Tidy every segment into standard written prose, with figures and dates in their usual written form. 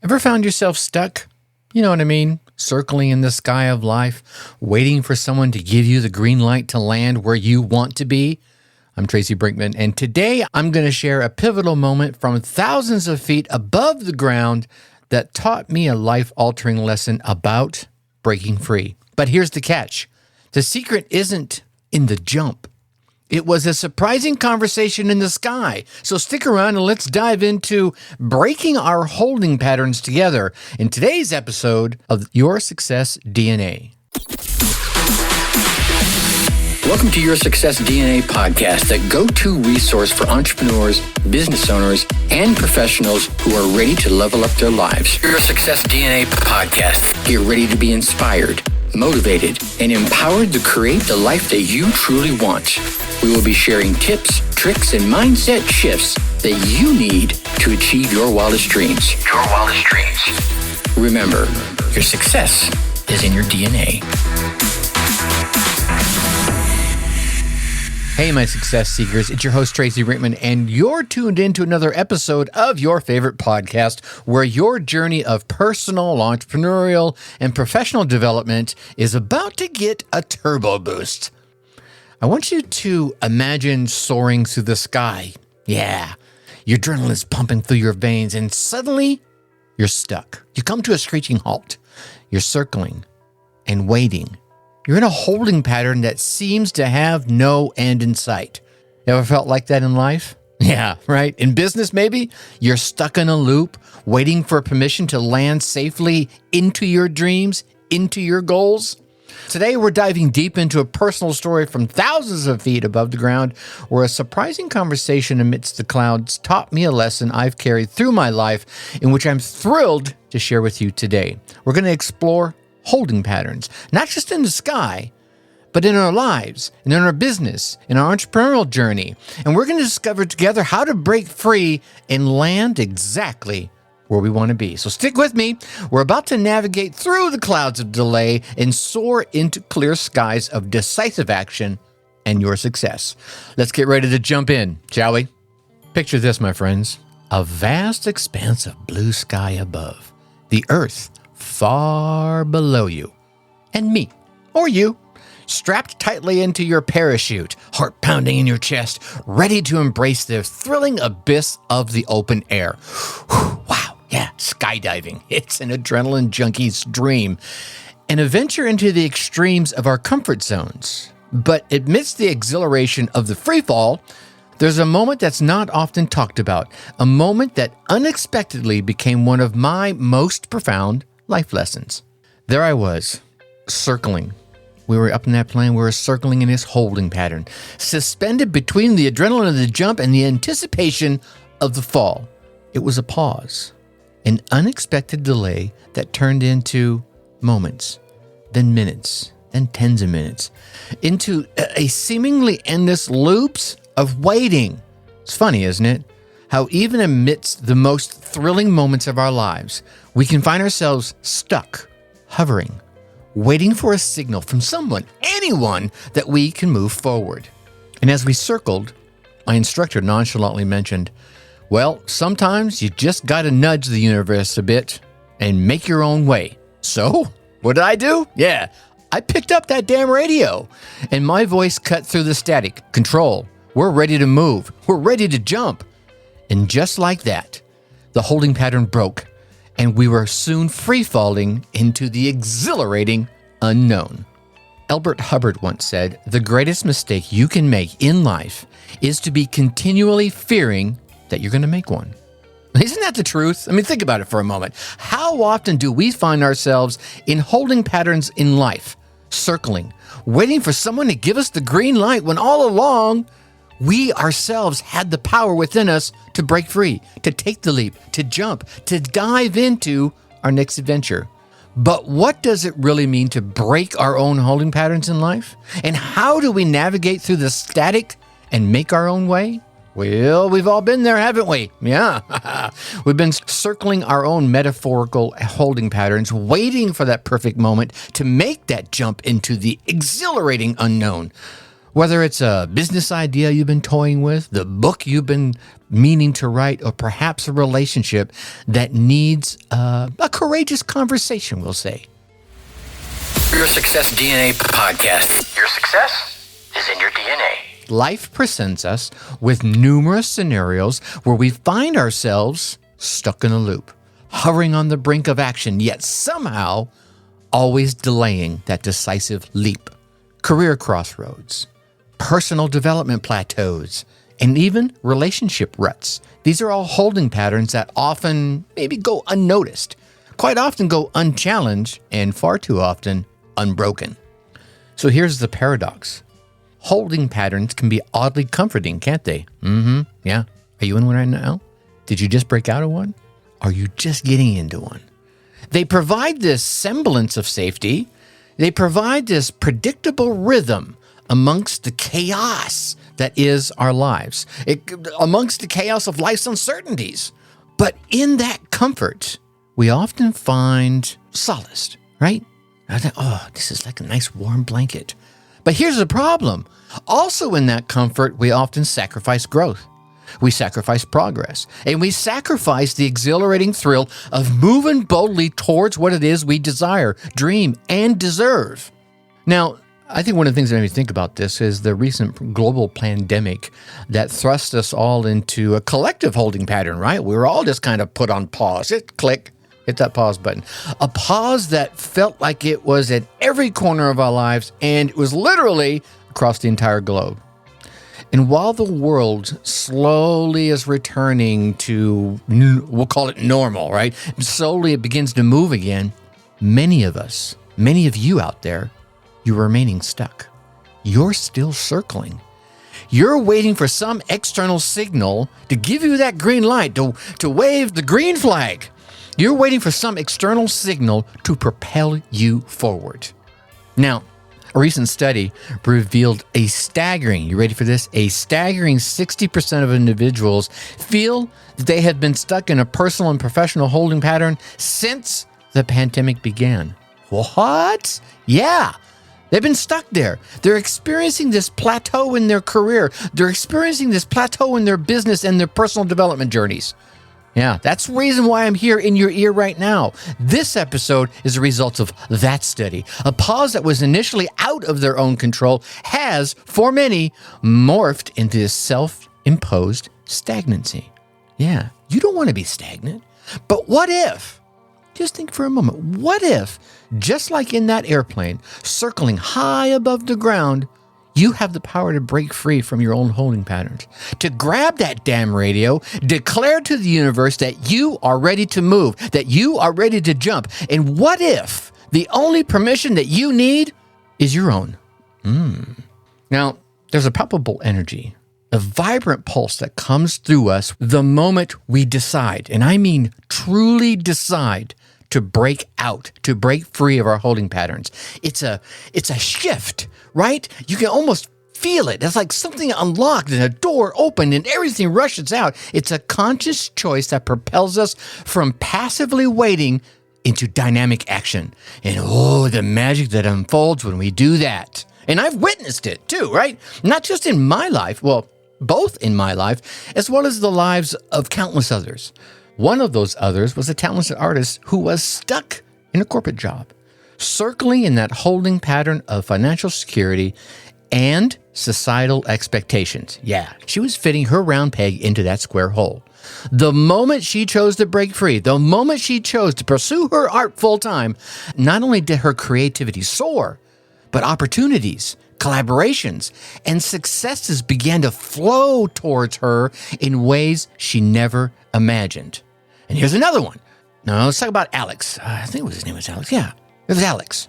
Ever found yourself stuck? You know what I mean? Circling in the sky of life, waiting for someone to give you the green light to land where you want to be? I'm Tracy Brinkmann, and today I'm going to share a pivotal moment from thousands of feet above the ground that taught me a life-altering lesson about breaking free. But here's the catch. The secret isn't in the jump. It was a surprising conversation in the sky. So stick around and let's dive into breaking our holding patterns together in today's episode of Your Success DNA. Welcome to Your Success DNA podcast, the go-to resource for entrepreneurs, business owners, and professionals who are ready to level up their lives. Your Success DNA podcast. Get ready to be inspired, motivated, and empowered to create the life that you truly want. We will be sharing tips, tricks, and mindset shifts that you need to achieve your wildest dreams. Remember, your success is in your DNA. Hey, my success seekers, it's your host, Tracy Brinkmann, and you're tuned in to another episode of your favorite podcast where your journey of personal, entrepreneurial, and professional development is about to get a turbo boost. I want you to imagine soaring through the sky. Yeah, your adrenaline's pumping through your veins, and suddenly you're stuck. You come to a screeching halt. You're circling and waiting. You're in a holding pattern that seems to have no end in sight. Ever felt like that in life? Yeah, right. In business, maybe you're stuck in a loop, waiting for permission to land safely into your dreams, into your goals. Today, we're diving deep into a personal story from thousands of feet above the ground, where a surprising conversation amidst the clouds taught me a lesson I've carried through my life, in which I'm thrilled to share with you today. We're going to explore holding patterns, not just in the sky, but in our lives, and in our business, in our entrepreneurial journey. And we're going to discover together how to break free and land exactly where we want to be. So stick with me. We're about to navigate through the clouds of delay and soar into clear skies of decisive action and your success. Let's get ready to jump in, shall we? Picture this, my friends. A vast expanse of blue sky above. The earth far below you. And me, or you, strapped tightly into your parachute, heart pounding in your chest, ready to embrace the thrilling abyss of the open air. Whew, wow, yeah, skydiving. It's an adrenaline junkie's dream. An adventure into the extremes of our comfort zones. But amidst the exhilaration of the free fall, there's a moment that's not often talked about, a moment that unexpectedly became one of my most profound life lessons. There I was, circling. We were up in that plane, we were circling in this holding pattern, suspended between the adrenaline of the jump and the anticipation of the fall. It was a pause, an unexpected delay that turned into moments, then minutes, then tens of minutes, into a seemingly endless loops of waiting. It's funny, isn't it? How even amidst the most thrilling moments of our lives, we can find ourselves stuck, hovering, waiting for a signal from someone, anyone, that we can move forward. And as we circled, my instructor nonchalantly mentioned, well, sometimes you just gotta nudge the universe a bit and make your own way. So, what did I do? Yeah, I picked up that damn radio, and my voice cut through the static. Control, we're ready to move. We're ready to jump. And just like that, the holding pattern broke, and we were soon free-falling into the exhilarating unknown. Elbert Hubbard once said, the greatest mistake you can make in life is to be continually fearing that you're going to make one. Isn't that the truth? I mean, think about it for a moment. How often do we find ourselves in holding patterns in life, circling, waiting for someone to give us the green light when all along we ourselves had the power within us to break free, to take the leap, to jump, to dive into our next adventure? But what does it really mean to break our own holding patterns in life? And how do we navigate through the static and make our own way? Well, we've all been there, haven't we? Yeah. We've been circling our own metaphorical holding patterns, waiting for that perfect moment to make that jump into the exhilarating unknown. Whether it's a business idea you've been toying with, the book you've been meaning to write, or perhaps a relationship that needs a courageous conversation, we'll say. Your Success DNA podcast. Your success is in your DNA. Life presents us with numerous scenarios where we find ourselves stuck in a loop, hovering on the brink of action, yet somehow always delaying that decisive leap. Career crossroads, personal development plateaus, and even relationship ruts. These are all holding patterns that often maybe go unnoticed, quite often go unchallenged, and far too often unbroken. So here's the paradox. Holding patterns can be oddly comforting, can't they? Yeah. Are you in one right now? Did you just break out of one? Are you just getting into one? They provide this semblance of safety. They provide this predictable rhythm amongst the chaos that is our lives, amongst the chaos of life's uncertainties. But in that comfort, we often find solace, right? I think, oh, this is like a nice warm blanket. But here's the problem. Also in that comfort, we often sacrifice growth. We sacrifice progress, and we sacrifice the exhilarating thrill of moving boldly towards what it is we desire, dream, and deserve. Now, I think one of the things that made me think about this is the recent global pandemic that thrust us all into a collective holding pattern, right? We were all just kind of put on pause. Hit that pause button. A pause that felt like it was at every corner of our lives, and it was literally across the entire globe. And while the world slowly is returning to, we'll call it normal, right? Slowly it begins to move again. Many of us, many of you out there, you're remaining stuck. You're still circling. You're waiting for some external signal to give you that green light, to wave the green flag. You're waiting for some external signal to propel you forward. Now, a recent study revealed a staggering, you ready for this? A staggering 60% of individuals feel that they have been stuck in a personal and professional holding pattern since the pandemic began. What? Yeah. They've been stuck there. They're experiencing this plateau in their career. They're experiencing this plateau in their business and their personal development journeys. Yeah, that's the reason why I'm here in your ear right now. This episode is a result of that study. A pause that was initially out of their own control has, for many, morphed into this self-imposed stagnancy. Yeah, you don't want to be stagnant. But what if, just think for a moment, what if, just like in that airplane, circling high above the ground, you have the power to break free from your own holding patterns, to grab that damn radio, declare to the universe that you are ready to move, that you are ready to jump. And what if the only permission that you need is your own? Now, there's a palpable energy, a vibrant pulse that comes through us the moment we decide, and I mean truly decide, to break out, to break free of our holding patterns. It's a shift, right? You can almost feel it. It's like something unlocked and a door opened and everything rushes out. It's a conscious choice that propels us from passively waiting into dynamic action. And oh, the magic that unfolds when we do that. And I've witnessed it too, right? Not just in my life, well, both in my life, as well as the lives of countless others. One of those others was a talented artist who was stuck in a corporate job, circling in that holding pattern of financial security and societal expectations. Yeah, she was fitting her round peg into that square hole. The moment she chose to break free, the moment she chose to pursue her art full time, not only did her creativity soar, but opportunities, collaborations, and successes began to flow towards her in ways she never imagined. And here's another one. Now, let's talk about Alex. I think his name was Alex. Yeah, it was Alex.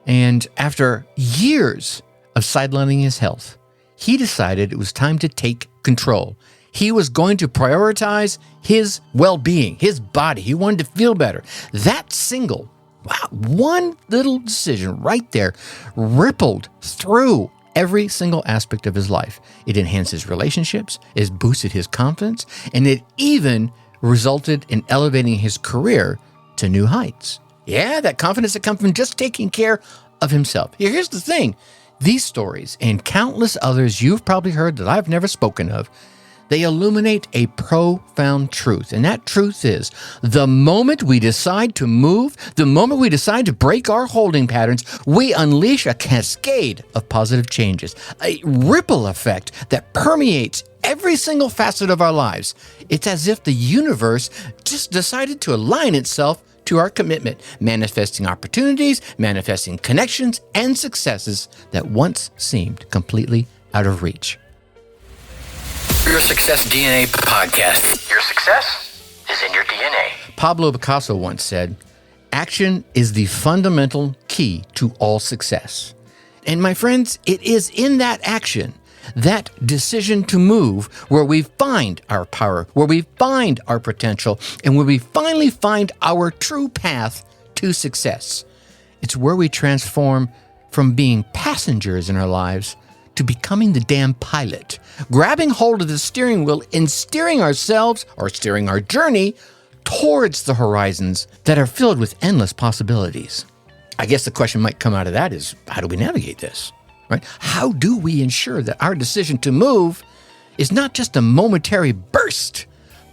And after years of sidelining his health, he decided it was time to take control. He was going to prioritize his well-being, his body. He wanted to feel better. That single, one little decision right there rippled through every single aspect of his life. It enhanced his relationships, it boosted his confidence, and it even resulted in elevating his career to new heights. Yeah, that confidence that comes from just taking care of himself. Here's the thing. These stories and countless others you've probably heard that I've never spoken of, they illuminate a profound truth. And that truth is the moment we decide to move, the moment we decide to break our holding patterns, we unleash a cascade of positive changes, a ripple effect that permeates every single facet of our lives. It's as if the universe just decided to align itself to our commitment, manifesting opportunities, manifesting connections, and successes that once seemed completely out of reach. Your Success DNA podcast. Your success is in your DNA. Pablo Picasso once said, "Action is the fundamental key to all success." And my friends, it is in that action, that decision to move, where we find our power, where we find our potential, and where we finally find our true path to success. It's where we transform from being passengers in our lives to becoming the damn pilot, grabbing hold of the steering wheel and steering ourselves, or steering our journey, towards the horizons that are filled with endless possibilities. I guess the question might come out of that is, how do we navigate this? Right? How do we ensure that our decision to move is not just a momentary burst,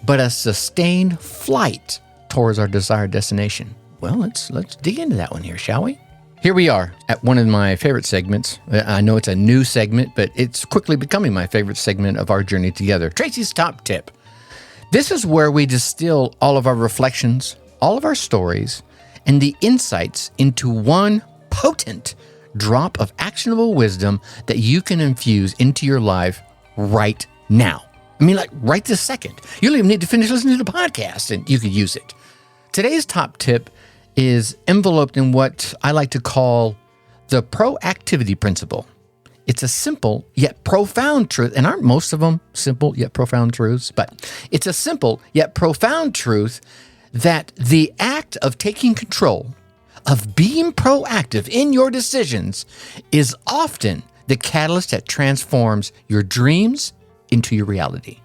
but a sustained flight towards our desired destination? Well, let's dig into that one here, shall we? Here we are at one of my favorite segments. I know it's a new segment, but it's quickly becoming my favorite segment of our journey together. Tracy's Top Tip. This is where we distill all of our reflections, all of our stories, and the insights into one potent drop of actionable wisdom that you can infuse into your life right now. I mean, like right this second. You don't even need to finish listening to the podcast and you could use it. Today's top tip is enveloped in what I like to call the proactivity principle. It's a simple yet profound truth, and aren't most of them simple yet profound truths? But it's a simple yet profound truth that the act of taking control, of being proactive in your decisions, is often the catalyst that transforms your dreams into your reality.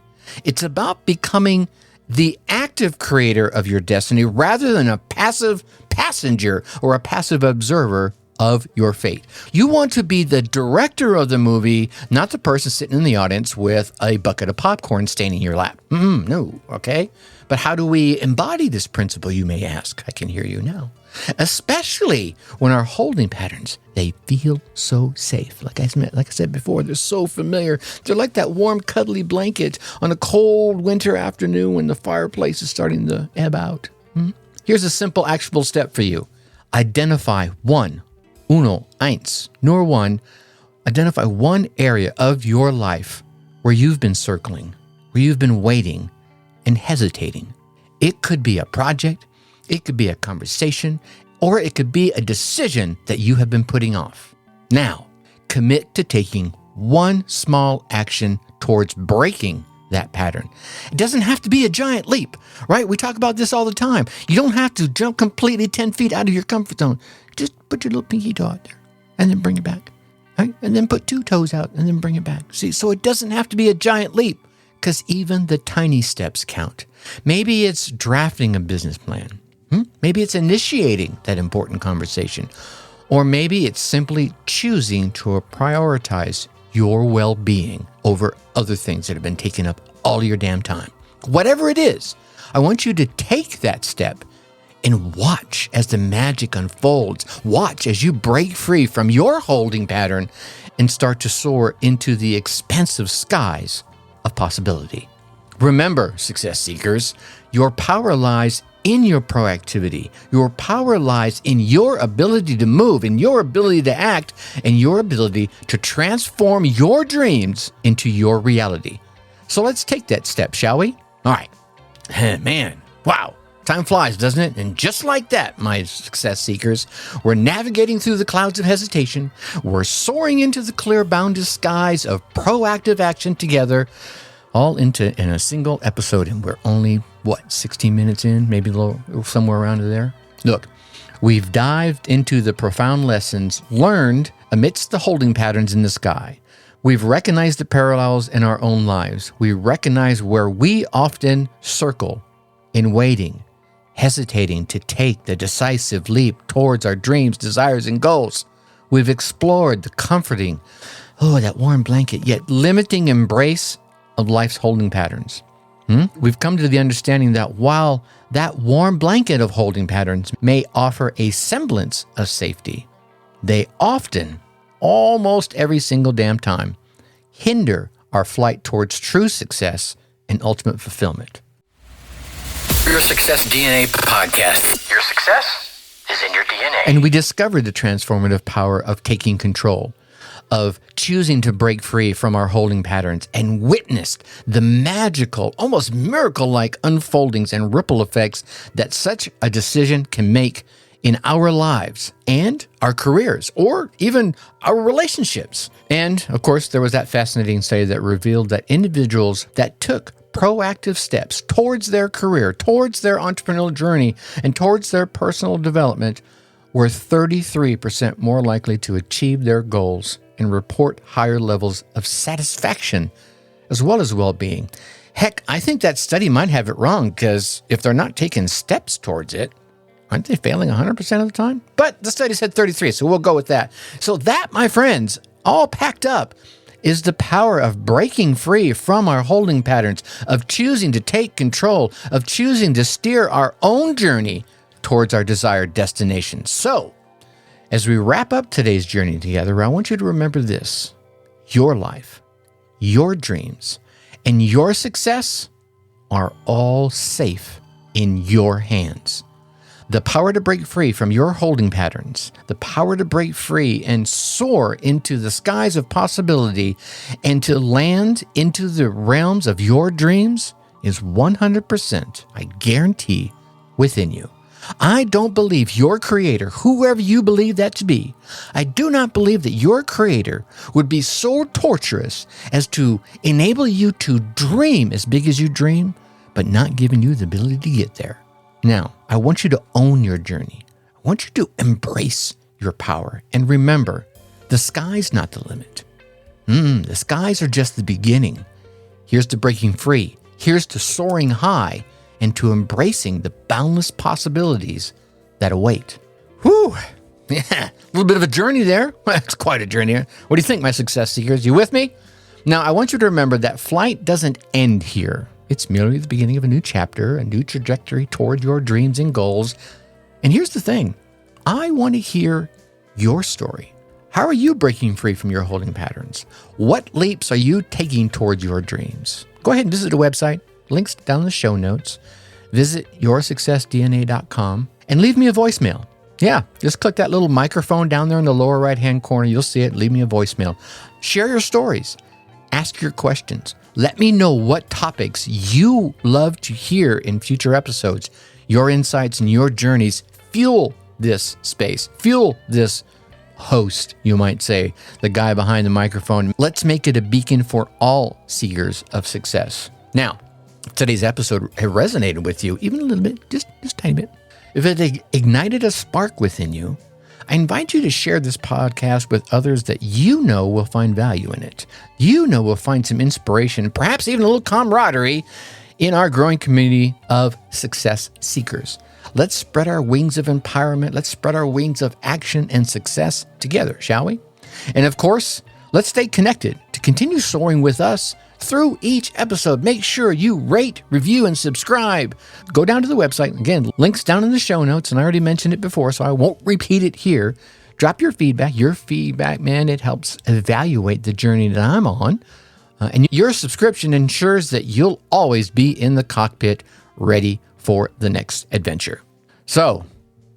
It's about becoming the active creator of your destiny rather than a passive passenger or a passive observer of your fate. You want to be the director of the movie, not the person sitting in the audience with a bucket of popcorn staining your lap. No, okay? But how do we embody this principle, you may ask? I can hear you now. Especially when our holding patterns, they feel so safe. Like I said before, they're so familiar. They're like that warm, cuddly blanket on a cold winter afternoon when the fireplace is starting to ebb out. Here's a simple, actionable step for you. Identify one area of your life where you've been circling, where you've been waiting and hesitating. It could be a project, it could be a conversation, or it could be a decision that you have been putting off. Now, commit to taking one small action towards breaking that pattern. It doesn't have to be a giant leap, right? We talk about this all the time. You don't have to jump completely 10 feet out of your comfort zone. Just put your little pinky toe out there and then bring it back, right? And then put 2 toes out and then bring it back. See, so it doesn't have to be a giant leap, because even the tiny steps count. Maybe it's drafting a business plan. Maybe it's initiating that important conversation. Or maybe it's simply choosing to prioritize your well-being over other things that have been taking up all your damn time. Whatever it is, I want you to take that step and watch as the magic unfolds. Watch as you break free from your holding pattern and start to soar into the expansive skies of possibility. Remember, success seekers, your power lies in your proactivity. Your power lies in your ability to move, in your ability to act, and your ability to transform your dreams into your reality. So let's take that step, shall we? All right. Man, wow. Time flies, doesn't it? And just like that, my success seekers, we're navigating through the clouds of hesitation. We're soaring into the clear, boundless skies of proactive action together, all in a single episode. And we're only, 16 minutes in, maybe a little somewhere around there. Look, we've dived into the profound lessons learned amidst the holding patterns in the sky. We've recognized the parallels in our own lives. We recognize where we often circle in waiting, hesitating to take the decisive leap towards our dreams, desires, and goals. We've explored the comforting, that warm blanket, yet limiting embrace of life's holding patterns. We've come to the understanding that while that warm blanket of holding patterns may offer a semblance of safety, they often, almost every single damn time, hinder our flight towards true success and ultimate fulfillment. Your Success DNA podcast. Your success is in your DNA. And we discovered the transformative power of taking control, of choosing to break free from our holding patterns, and witnessed the magical, almost miracle-like unfoldings and ripple effects that such a decision can make in our lives and our careers, or even our relationships. And of course, there was that fascinating study that revealed that individuals that took proactive steps towards their career, towards their entrepreneurial journey, and towards their personal development were 33% more likely to achieve their goals and report higher levels of satisfaction as well as well-being. Heck, I think that study might have it wrong, because if they're not taking steps towards it, aren't they failing 100% of the time? But the study said 33, so we'll go with that. So that, my friends, all packed up, is the power of breaking free from our holding patterns, of choosing to take control, of choosing to steer our own journey towards our desired destination. So, as we wrap up today's journey together, I want you to remember this: your life, your dreams, and your success are all safe in your hands. The power to break free from your holding patterns, the power to break free and soar into the skies of possibility and to land into the realms of your dreams is 100%, I guarantee, within you. I don't believe your creator, whoever you believe that to be, I do not believe that your creator would be so torturous as to enable you to dream as big as you dream, but not giving you the ability to get there. Now, I want you to own your journey. I want you to embrace your power. And remember, the sky's not the limit. The skies are just the beginning. Here's to breaking free. Here's to soaring high and to embracing the boundless possibilities that await. Whew. Yeah, a little bit of a journey there. Well, it's quite a journey. What do you think, my success seekers? You with me? Now, I want you to remember that flight doesn't end here. It's merely the beginning of a new chapter, a new trajectory toward your dreams and goals. And here's the thing. I want to hear your story. How are you breaking free from your holding patterns? What leaps are you taking towards your dreams? Go ahead and visit the website. Links down in the show notes. Visit yoursuccessdna.com and leave me a voicemail. Yeah, just click that little microphone down there in the lower right-hand corner. You'll see it. Leave me a voicemail. Share your stories. Ask your questions. Let me know what topics you love to hear in future episodes. Your insights and your journeys fuel this space, fuel this host, you might say, the guy behind the microphone. Let's make it a beacon for all seekers of success. Now, if today's episode has resonated with you, even a little bit, just a tiny bit, if it ignited a spark within you, I invite you to share this podcast with others that you know will find value in it. You know will find some inspiration, perhaps even a little camaraderie in our growing community of success seekers. Let's spread our wings of empowerment. Let's spread our wings of action and success together, shall we? And of course, let's stay connected to continue soaring with us through each episode. Make sure you rate, review, and subscribe. Go down to the website. Again, links down in the show notes, and I already mentioned it before, so I won't repeat it here. Drop your feedback. Your feedback, man, it helps evaluate the journey that I'm on. And your subscription ensures that you'll always be in the cockpit ready for the next adventure. So,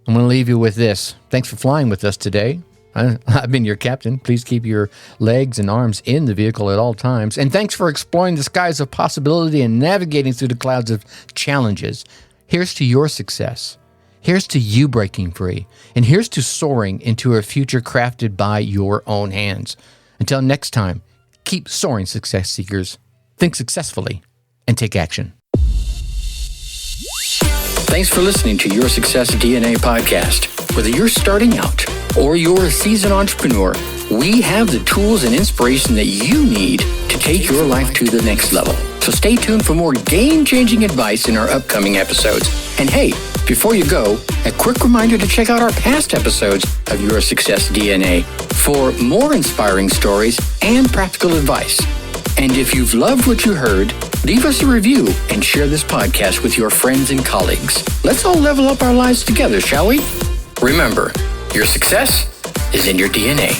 I'm going to leave you with this. Thanks for flying with us today. I've been your captain. Please keep your legs and arms in the vehicle at all times. And thanks for exploring the skies of possibility and navigating through the clouds of challenges. Here's to your success. Here's to you breaking free. And here's to soaring into a future crafted by your own hands. Until next time, keep soaring, success seekers. Think successfully and take action. Thanks for listening to Your Success DNA podcast. Whether you're starting out or you're a seasoned entrepreneur, we have the tools and inspiration that you need to take your life to the next level. So stay tuned for more game-changing advice in our upcoming episodes. And hey, Before you go, a quick reminder to check out our past episodes of Your Success DNA for more inspiring stories and practical advice. And if you've loved what you heard, leave us a review and share this podcast with your friends and colleagues. Let's all level up our lives together, shall we? Remember, your success is in your DNA.